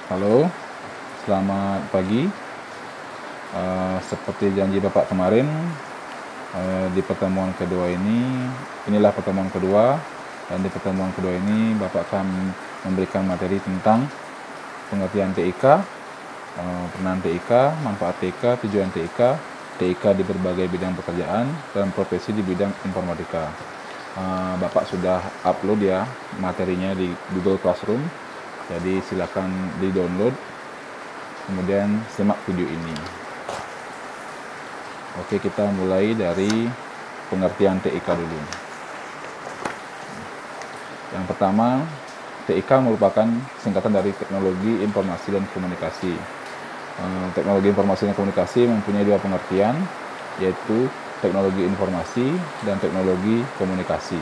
Halo, selamat pagi. Seperti janji Bapak kemarin, di pertemuan kedua inilah pertemuan kedua, dan di pertemuan kedua ini Bapak akan memberikan materi tentang pengertian TIK, peran TIK, manfaat TIK, tujuan TIK, TIK di berbagai bidang pekerjaan, dan profesi di bidang informatika. Bapak sudah upload ya materinya di Google Classroom, jadi silakan di-download, kemudian simak video ini. Oke, kita mulai dari pengertian TIK dulu. Yang pertama, TIK merupakan singkatan dari teknologi informasi dan komunikasi. Teknologi informasi dan komunikasi mempunyai dua pengertian, yaitu teknologi informasi dan teknologi komunikasi.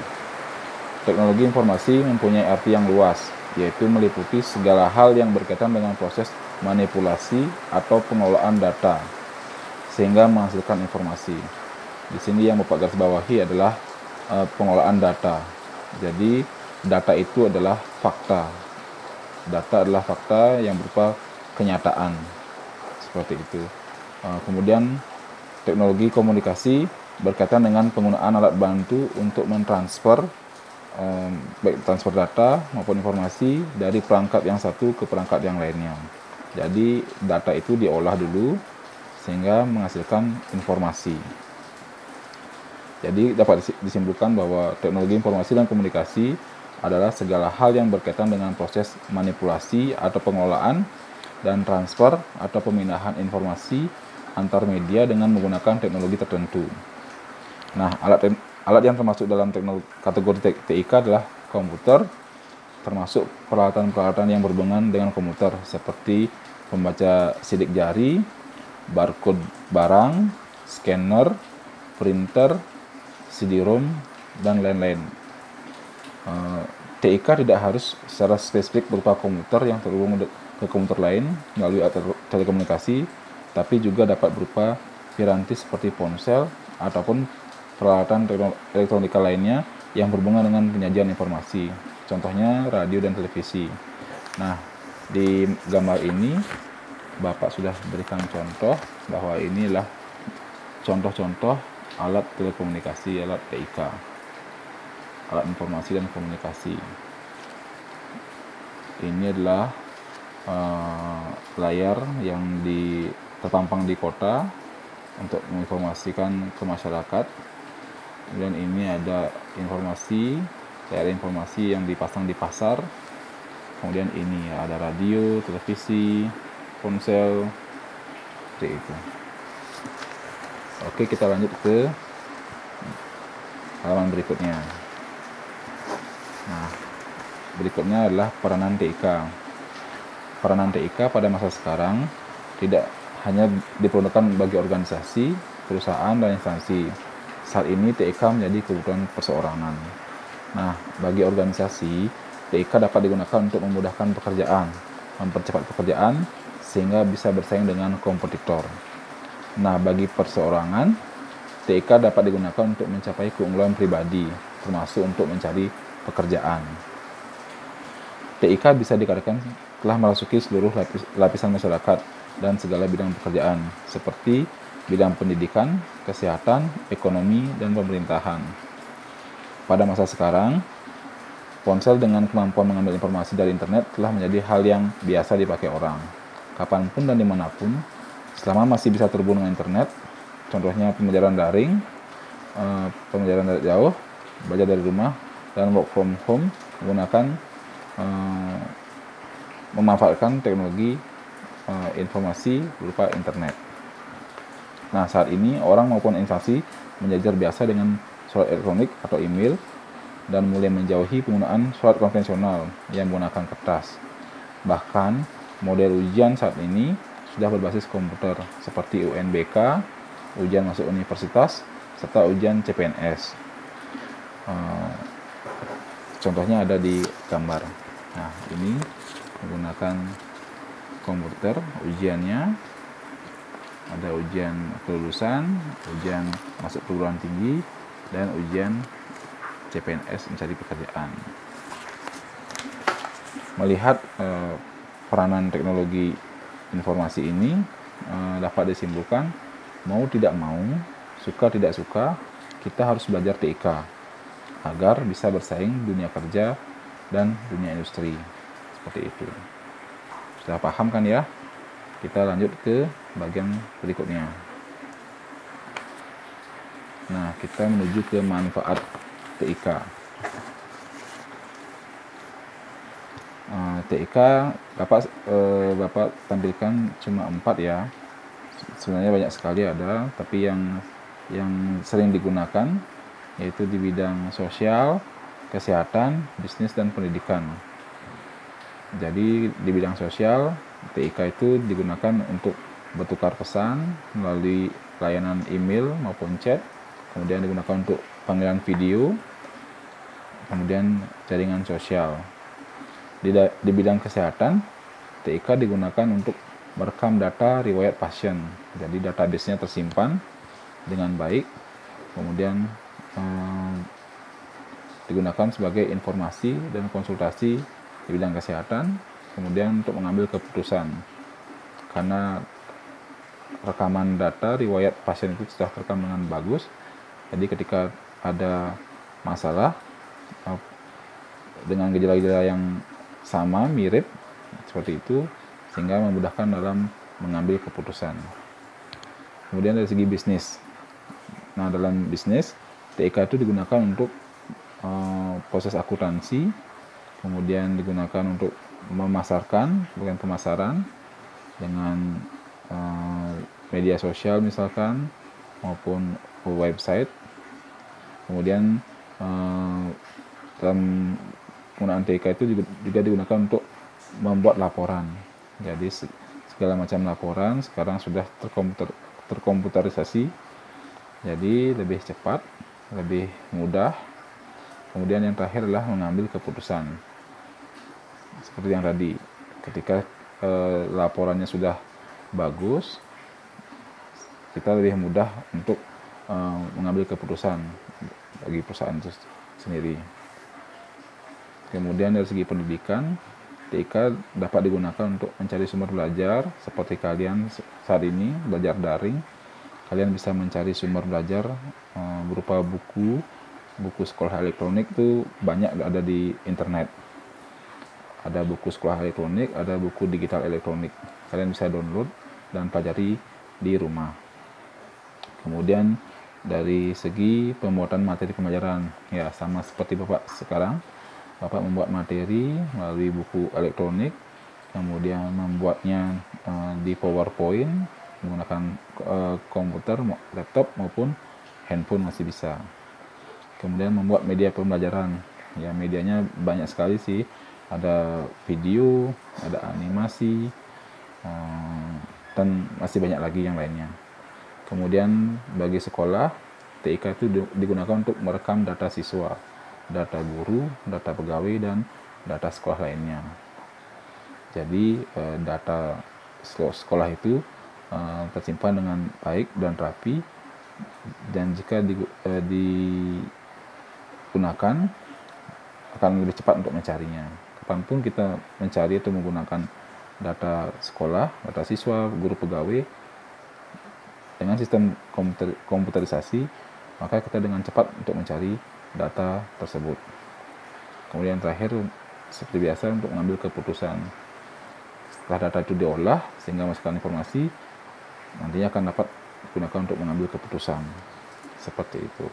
Teknologi informasi mempunyai arti yang luas, yaitu meliputi segala hal yang berkaitan dengan proses manipulasi atau pengelolaan data, sehingga menghasilkan informasi. Di sini yang Bapak garis bawahi adalah pengelolaan data. Jadi, data itu adalah fakta. Data adalah fakta yang berupa kenyataan. Seperti itu. Kemudian teknologi komunikasi berkaitan dengan penggunaan alat bantu untuk mentransfer baik transfer data maupun informasi dari perangkat yang satu ke perangkat yang lainnya. Jadi data itu diolah dulu sehingga menghasilkan informasi. Jadi dapat disimpulkan bahwa teknologi informasi dan komunikasi adalah segala hal yang berkaitan dengan proses manipulasi atau pengelolaan dan transfer atau pemindahan informasi antar media dengan menggunakan teknologi tertentu. Nah, alat yang termasuk dalam kategori TIK adalah komputer, termasuk peralatan-peralatan yang berhubungan dengan komputer seperti pembaca sidik jari, barcode barang, scanner, printer, CD-ROM, dan lain-lain. TIK tidak harus secara spesifik berupa komputer yang terhubung ke komputer lain melalui telekomunikasi, tapi juga dapat berupa piranti seperti ponsel ataupun peralatan elektronika lainnya yang berhubungan dengan penyajian informasi. Contohnya radio dan televisi. Nah, di gambar ini Bapak sudah berikan contoh bahwa inilah contoh-contoh alat telekomunikasi, alat TIK, alat informasi dan komunikasi. Ini adalah layar yang terpampang di kota untuk menginformasikan ke masyarakat. Kemudian ini ada layar informasi yang dipasang di pasar. Kemudian ini ada radio, televisi, ponsel, seperti itu. Oke, kita lanjut ke halaman berikutnya. Nah, berikutnya adalah peranan TIK. Peranan TIK pada masa sekarang tidak hanya diperuntukkan bagi organisasi, perusahaan, dan instansi. Saat ini TIK menjadi kebutuhan perseorangan. Nah, bagi organisasi, TIK dapat digunakan untuk memudahkan pekerjaan, mempercepat pekerjaan, sehingga bisa bersaing dengan kompetitor. Nah, bagi perseorangan, TIK dapat digunakan untuk mencapai keunggulan pribadi, termasuk untuk mencari pekerjaan. TIK bisa dikatakan telah merasuki seluruh lapisan masyarakat dan segala bidang pekerjaan, seperti bidang pendidikan, kesehatan, ekonomi, dan pemerintahan. Pada masa sekarang, ponsel dengan kemampuan mengambil informasi dari internet telah menjadi hal yang biasa dipakai orang, kapanpun dan dimanapun, selama masih bisa terhubung dengan internet. Contohnya pembelajaran daring, pembelajaran dari jauh, belajar dari rumah, dan work from home memanfaatkan teknologi informasi berupa internet. Nah, saat ini orang maupun instansi menjajar biasa dengan surat elektronik atau email dan mulai menjauhi penggunaan surat konvensional yang menggunakan kertas. Bahkan, model ujian saat ini sudah berbasis komputer seperti UNBK, ujian masuk universitas, serta ujian CPNS. Contohnya ada di gambar. Nah, ini menggunakan komputer ujiannya. Ada ujian kelulusan, ujian masuk perguruan tinggi, dan ujian CPNS mencari pekerjaan. Melihat peranan teknologi informasi ini dapat disimpulkan, mau tidak mau, suka tidak suka, kita harus belajar TIK agar bisa bersaing dunia kerja dan dunia industri. Seperti itu. Sudah paham kan ya? Kita lanjut ke bagian berikutnya. Nah, kita menuju ke manfaat TIK. TIK Bapak tampilkan cuma 4 ya. Sebenarnya banyak sekali ada, tapi yang sering digunakan yaitu di bidang sosial, kesehatan, bisnis, dan pendidikan. Jadi di bidang sosial, TIK itu digunakan untuk bertukar pesan melalui layanan email maupun chat, kemudian digunakan untuk panggilan video, kemudian jaringan sosial. Di bidang kesehatan, TIK digunakan untuk merekam data riwayat pasien. Jadi database-nya tersimpan dengan baik, kemudian digunakan sebagai informasi dan konsultasi di bidang kesehatan, kemudian untuk mengambil keputusan. Karena rekaman data riwayat pasien itu sudah terekam dengan bagus, jadi ketika ada masalah dengan gejala-gejala yang sama, mirip, seperti itu, sehingga memudahkan dalam mengambil keputusan. Kemudian dari segi bisnis. Nah, dalam bisnis, TIK itu digunakan untuk proses akuntansi, kemudian digunakan untuk memasarkan, bagian pemasaran dengan media sosial misalkan, maupun website. Kemudian dalam penggunaan TIK itu juga digunakan untuk membuat laporan. Jadi segala macam laporan sekarang sudah terkomputerisasi, jadi lebih cepat, lebih mudah. Kemudian yang terakhir adalah mengambil keputusan. Seperti yang tadi, ketika laporannya sudah bagus, kita lebih mudah untuk mengambil keputusan bagi perusahaan itu sendiri. Kemudian dari segi pendidikan, TIK dapat digunakan untuk mencari sumber belajar. Seperti kalian saat ini belajar daring, kalian bisa mencari sumber belajar berupa buku sekolah elektronik itu banyak ada di internet. Ada buku sekolah elektronik, ada buku digital elektronik. Kalian bisa download dan pelajari di rumah. Kemudian dari segi pembuatan materi pembelajaran, ya sama seperti Bapak sekarang. Bapak membuat materi melalui buku elektronik, kemudian membuatnya di PowerPoint menggunakan komputer, laptop maupun handphone masih bisa. Kemudian membuat media pembelajaran, ya medianya banyak sekali sih, ada video, ada animasi, dan masih banyak lagi yang lainnya. Kemudian bagi sekolah, TIK itu digunakan untuk merekam data siswa, data guru, data pegawai, dan data sekolah lainnya. Jadi data sekolah itu tersimpan dengan baik dan rapi, dan jika digunakan akan lebih cepat untuk mencarinya. Kapanpun kita mencari atau menggunakan data sekolah, data siswa, guru, pegawai, dengan sistem komputerisasi, maka kita dengan cepat untuk mencari data tersebut. Kemudian terakhir, seperti biasa, untuk mengambil keputusan. Setelah data itu diolah sehingga masukkan informasi, nantinya akan dapat digunakan untuk mengambil keputusan. Seperti itu.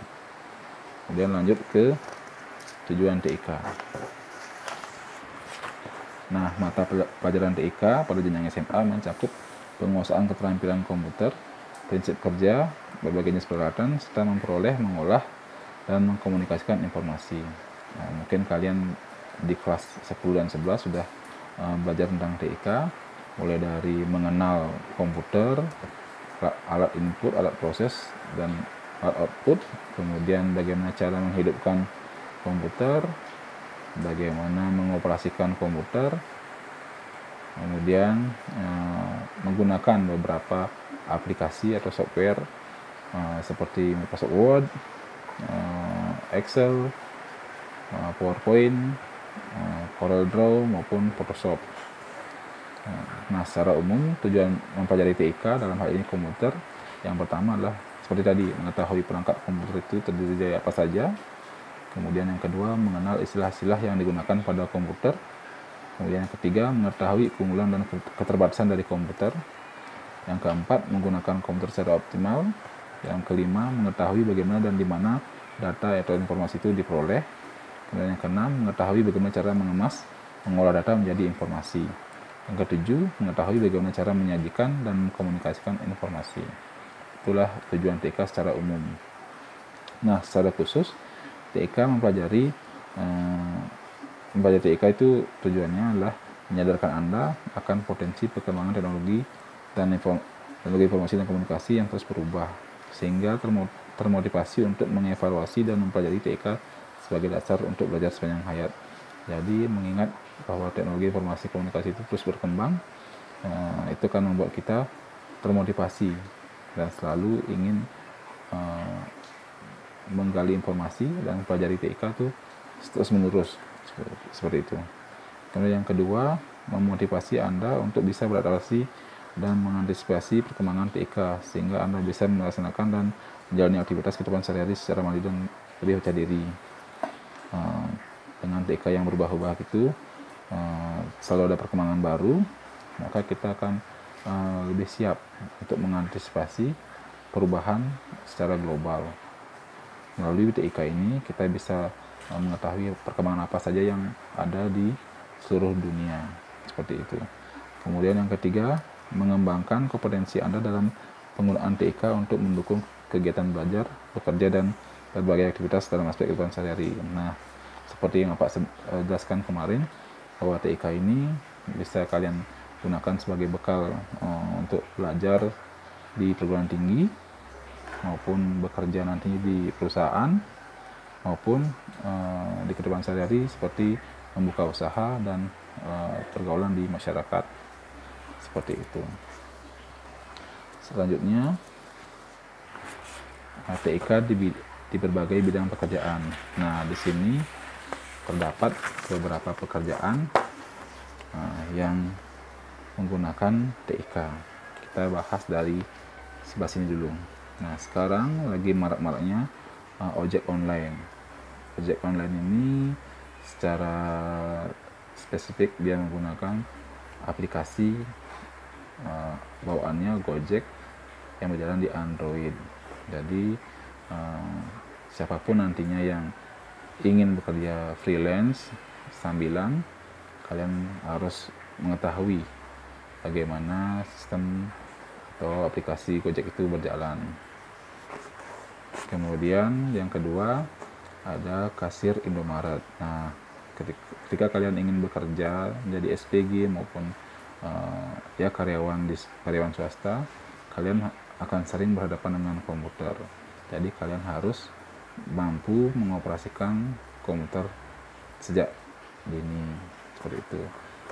Kemudian lanjut ke tujuan TIK. Nah, mata pelajaran TIK pada jenjang SMA mencakup penguasaan keterampilan komputer, prinsip kerja, berbagai jenis peralatan, serta memperoleh, mengolah, dan mengkomunikasikan informasi. Nah, mungkin kalian di kelas 10 dan 11 sudah belajar tentang TIK, mulai dari mengenal komputer, alat input, alat proses, dan alat output, kemudian bagaimana cara menghidupkan komputer, bagaimana mengoperasikan komputer, kemudian menggunakan beberapa aplikasi atau software seperti Microsoft Word, Excel, PowerPoint, CorelDRAW maupun Photoshop. Nah, secara umum tujuan mempelajari TIK dalam hal ini komputer, yang pertama adalah seperti tadi, mengetahui perangkat komputer itu terdiri dari apa saja. Kemudian yang kedua, mengenal istilah-istilah yang digunakan pada komputer. Kemudian yang ketiga, mengetahui keunggulan dan keterbatasan dari komputer. Yang keempat, menggunakan komputer secara optimal. Yang kelima, mengetahui bagaimana dan di mana data atau informasi itu diperoleh. Kemudian yang keenam, mengetahui bagaimana cara mengolah data menjadi informasi. Yang ketujuh, mengetahui bagaimana cara menyajikan dan mengkomunikasikan informasi. Itulah tujuan TIK secara umum. Nah, secara khusus, TIK mempelajari TIK itu tujuannya adalah menyadarkan Anda akan potensi perkembangan teknologi dan teknologi informasi dan komunikasi yang terus berubah, sehingga termotivasi untuk mengevaluasi dan mempelajari TIK sebagai dasar untuk belajar sepanjang hayat. Jadi mengingat bahwa teknologi informasi komunikasi itu terus berkembang, itu kan membuat kita termotivasi dan selalu ingin menggali informasi dan mempelajari TIK itu terus menerus seperti itu. Kemudian yang kedua, memotivasi Anda untuk bisa beradaptasi dan mengantisipasi perkembangan TIK sehingga Anda bisa melaksanakan dan menjalani aktivitas kehidupan sehari-hari secara mandiri dan lebih percaya diri. Dengan TIK yang berubah-ubah itu, selalu ada perkembangan baru, maka kita akan lebih siap untuk mengantisipasi perubahan secara global. Melalui TIK ini kita bisa mengetahui perkembangan apa saja yang ada di seluruh dunia, seperti itu. Kemudian yang ketiga, mengembangkan kompetensi Anda dalam penggunaan TIK untuk mendukung kegiatan belajar, bekerja, dan berbagai aktivitas dalam aspek kehidupan sehari-hari. Nah, seperti yang Pak jelaskan kemarin, bahwa TIK ini bisa kalian gunakan sebagai bekal untuk belajar di perguruan tinggi maupun bekerja nanti di perusahaan maupun di kehidupan sehari-hari seperti membuka usaha dan pergaulan di masyarakat, seperti itu. Selanjutnya, TIK di berbagai bidang pekerjaan. Nah, di sini terdapat beberapa pekerjaan yang menggunakan TIK. Kita bahas dari sebelah sini dulu. Nah, sekarang lagi marak-maraknya ojek online. Ojek online ini secara spesifik dia menggunakan aplikasi bawaannya Gojek yang berjalan di Android. Jadi siapapun nantinya yang ingin bekerja freelance sambilan, kalian harus mengetahui bagaimana sistem atau aplikasi Gojek itu berjalan. Kemudian yang kedua ada kasir Indomaret. Nah, ketika kalian ingin bekerja menjadi SPG maupun karyawan swasta, kalian akan sering berhadapan dengan komputer. Jadi kalian harus mampu mengoperasikan komputer sejak dini, seperti itu.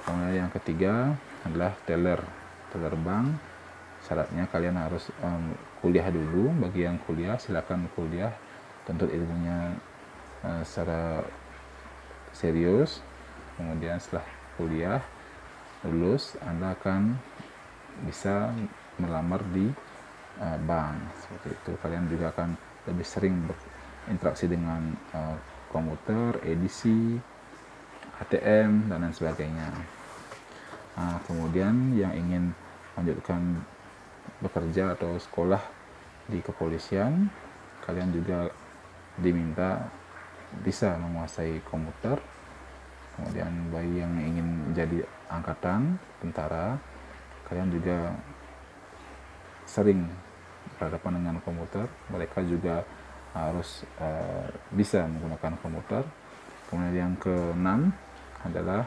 Kemudian yang ketiga adalah teller bank. Syaratnya kalian harus kuliah dulu. Bagi yang kuliah, silakan kuliah, tuntut ilmunya secara serius. Kemudian setelah kuliah lulus, Anda akan bisa melamar di bank, seperti itu. Kalian juga akan lebih sering berinteraksi dengan komputer, edisi, ATM, dan lain sebagainya. Nah, kemudian yang ingin lanjutkan bekerja atau sekolah di kepolisian, kalian juga diminta bisa menguasai komputer. Kemudian bagi yang ingin menjadi angkatan tentara, kalian juga sering berhadapan dengan komputer, mereka juga harus bisa menggunakan komputer. Kemudian yang keenam adalah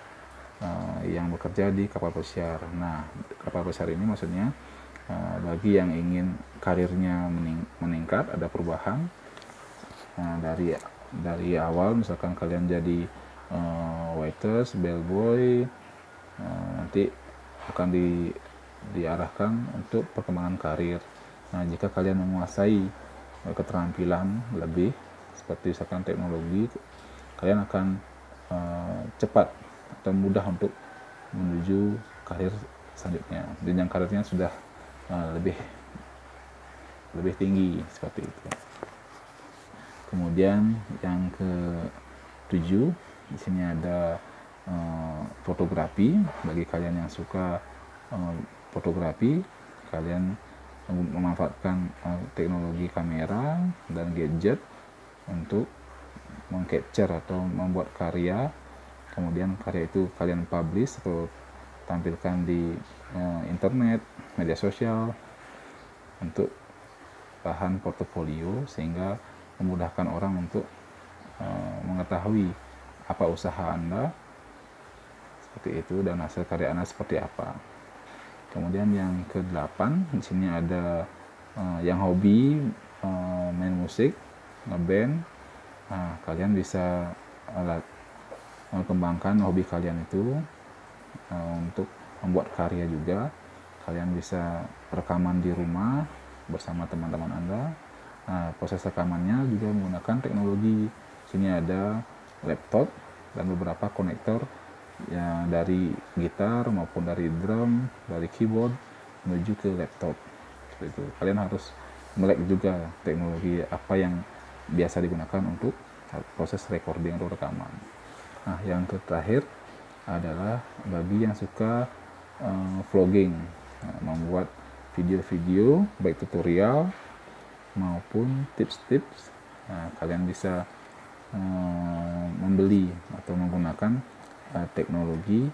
yang bekerja di kapal pesiar. Nah, kapal pesiar ini maksudnya bagi yang ingin karirnya meningkat, ada perubahan dari awal, misalkan kalian jadi waiters, bellboy, nanti akan diarahkan untuk perkembangan karir. Nah, jika kalian menguasai keterampilan lebih seperti misalkan teknologi, kalian akan cepat atau mudah untuk menuju karir selanjutnya. Jenjang karirnya sudah lebih tinggi seperti itu. Kemudian yang ke-7 di sini ada fotografi. Bagi kalian yang suka fotografi, kalian memanfaatkan teknologi kamera dan gadget untuk mengcapture atau membuat karya, kemudian karya itu kalian publish atau tampilkan di internet, media sosial untuk bahan portofolio, sehingga memudahkan orang untuk mengetahui apa usaha Anda seperti itu dan hasil karya Anda seperti apa. Kemudian yang ke-8 di sini ada yang hobi main musik, ngeband. Nah, kalian bisa mengembangkan hobi kalian itu untuk membuat karya juga. Kalian bisa rekaman di rumah bersama teman-teman Anda. Nah, proses rekamannya juga menggunakan teknologi. Sini ada laptop dan beberapa konektor ya, dari gitar maupun dari drum, dari keyboard menuju ke laptop. Seperti itu. Kalian harus melek juga teknologi apa yang biasa digunakan untuk proses recording atau rekaman. Nah, yang terakhir adalah bagi yang suka vlogging, membuat video-video baik tutorial maupun tips-tips. Nah, kalian bisa membeli atau menggunakan teknologi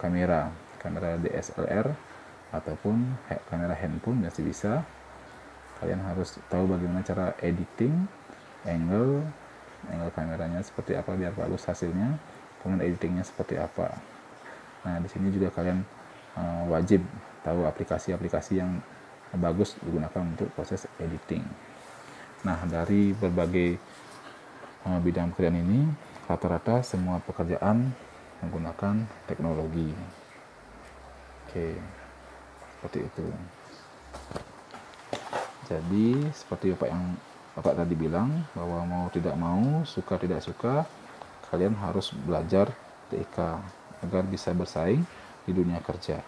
kamera DSLR ataupun kamera handphone masih bisa. Kalian harus tahu bagaimana cara editing, angle kameranya seperti apa biar bagus hasilnya, kemudian editingnya seperti apa. Nah, di sini juga kalian wajib tahu aplikasi-aplikasi yang bagus digunakan untuk proses editing. Nah, dari berbagai bidang pekerjaan ini, rata-rata semua pekerjaan menggunakan teknologi. Oke, seperti itu. Jadi seperti Bapak tadi bilang, bahwa mau tidak mau, suka tidak suka, kalian harus belajar TIK agar bisa bersaing di dunia kerja.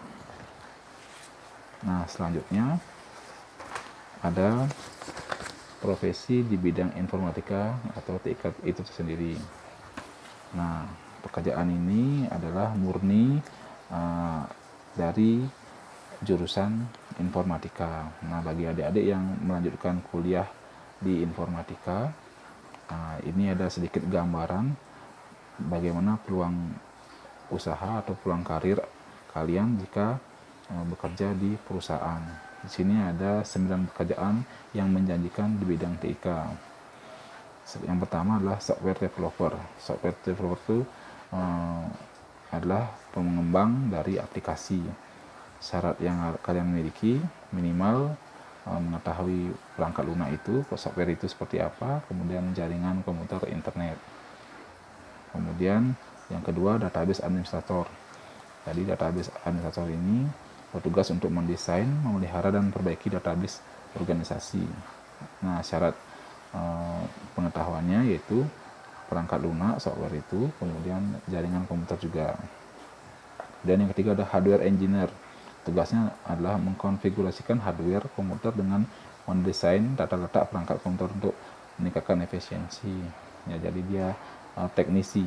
Nah, selanjutnya ada profesi di bidang informatika atau TIK itu sendiri. Nah, pekerjaan ini adalah murni dari jurusan informatika. Nah, bagi adik-adik yang melanjutkan kuliah di informatika, ini ada sedikit gambaran bagaimana peluang usaha atau peluang karir kalian jika bekerja di perusahaan. Di sini ada 9 pekerjaan yang menjanjikan di bidang TIK. Yang pertama adalah software developer. Software developer itu adalah pengembang dari aplikasi. Syarat yang kalian miliki minimal mengetahui perangkat lunak itu, software itu seperti apa, kemudian jaringan komputer internet. Kemudian yang kedua, database administrator. Jadi database administrator ini bertugas untuk mendesain, memelihara dan memperbaiki database organisasi. Nah, syarat pengetahuannya yaitu perangkat lunak software itu, kemudian jaringan komputer juga. Dan yang ketiga ada hardware engineer. Tugasnya adalah mengkonfigurasikan hardware komputer dengan mendesain tata letak perangkat komputer untuk meningkatkan efisiensi. Ya, jadi dia teknisi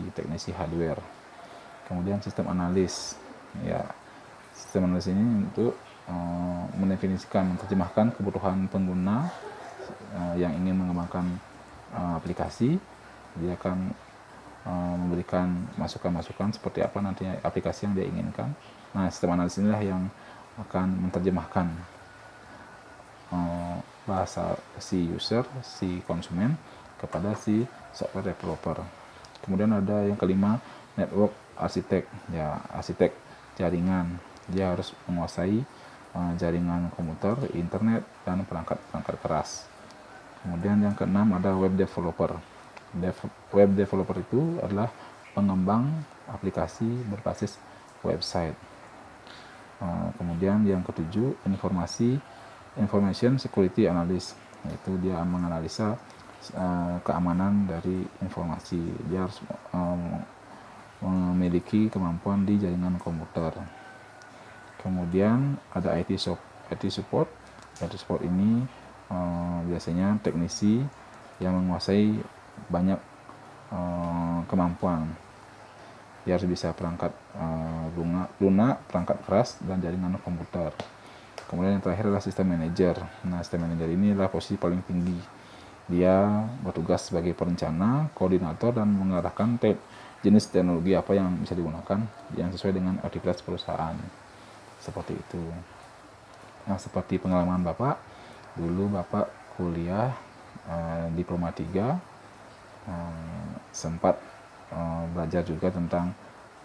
hardware. Kemudian sistem analis. Ya, sistem analis ini untuk mendefinisikan, menerjemahkan kebutuhan pengguna yang ingin mengembangkan aplikasi. Dia akan memberikan masukan-masukan seperti apa nantinya aplikasi yang dia inginkan. Nah, sistem analis inilah yang akan menerjemahkan bahasa si user, si konsumen kepada si software developer. Kemudian ada yang kelima, network arsitek. Ya, arsitek jaringan. Dia harus menguasai jaringan komputer, internet, dan perangkat keras. Kemudian yang keenam ada web developer. Web developer itu adalah pengembang aplikasi berbasis website. Kemudian yang ketujuh, information security analyst, yaitu dia menganalisa keamanan dari informasi. Dia harus memiliki kemampuan di jaringan komputer. Kemudian ada IT support. IT support ini biasanya teknisi yang menguasai banyak kemampuan. Dia harus bisa perangkat lunak, perangkat keras, dan jaringan komputer. Kemudian yang terakhir adalah sistem manager. Nah, sistem manager ini adalah posisi paling tinggi. Dia bertugas sebagai perencana, koordinator, dan mengarahkan jenis teknologi apa yang bisa digunakan yang sesuai dengan aktivitas perusahaan. Seperti itu. Nah, seperti pengalaman Bapak, dulu Bapak kuliah diploma 3, sempat belajar juga tentang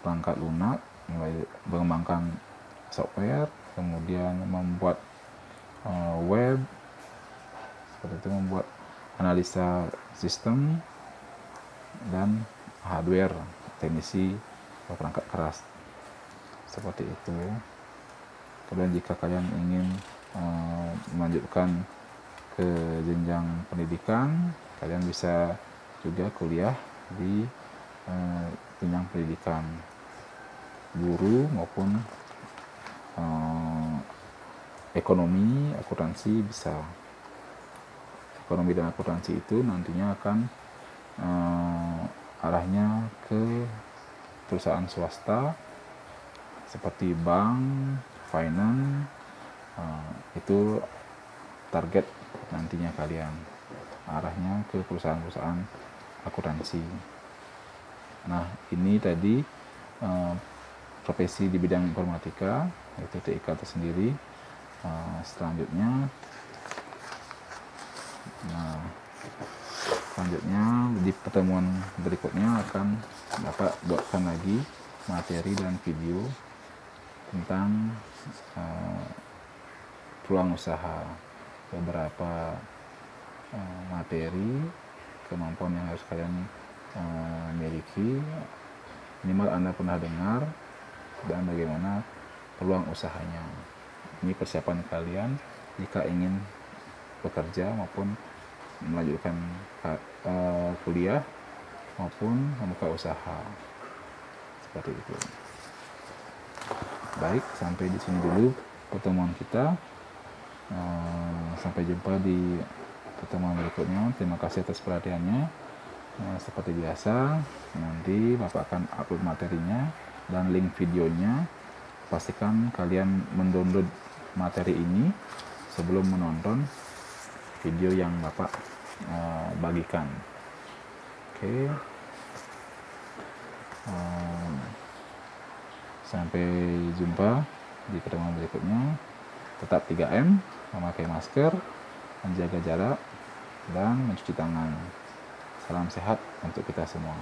perangkat lunak, mulai mengembangkan software, kemudian membuat web, seperti itu, membuat analisa sistem dan hardware, teknisi perangkat keras, seperti itu. Kemudian jika kalian ingin melanjutkan ke jenjang pendidikan, kalian bisa juga kuliah di jenjang pendidikan guru maupun ekonomi, akuntansi bisa. Ekonomi dan akuntansi itu nantinya akan arahnya ke perusahaan swasta seperti bank, finance, itu target nantinya kalian, arahnya ke perusahaan-perusahaan akuntansi. Nah, ini tadi profesi di bidang informatika, yaitu TIK tersendiri. Selanjutnya di pertemuan berikutnya akan Bapak buatkan lagi materi dan video tentang peluang usaha, beberapa materi, kemampuan yang harus kalian miliki, minimal Anda pernah dengar, dan bagaimana peluang usahanya. Ini persiapan kalian jika ingin bekerja maupun melanjutkan kuliah maupun membuka usaha, seperti itu. Baik, sampai di sini dulu pertemuan kita. Sampai jumpa di pertemuan berikutnya. Terima kasih atas perhatiannya. Seperti biasa, nanti Bapak akan upload materinya dan link videonya. Pastikan kalian mendownload materi ini sebelum menonton video yang Bapak bagikan. Oke. Sampai jumpa di pertemuan berikutnya. Tetap 3M, memakai masker, menjaga jarak, dan mencuci tangan. Salam sehat untuk kita semua.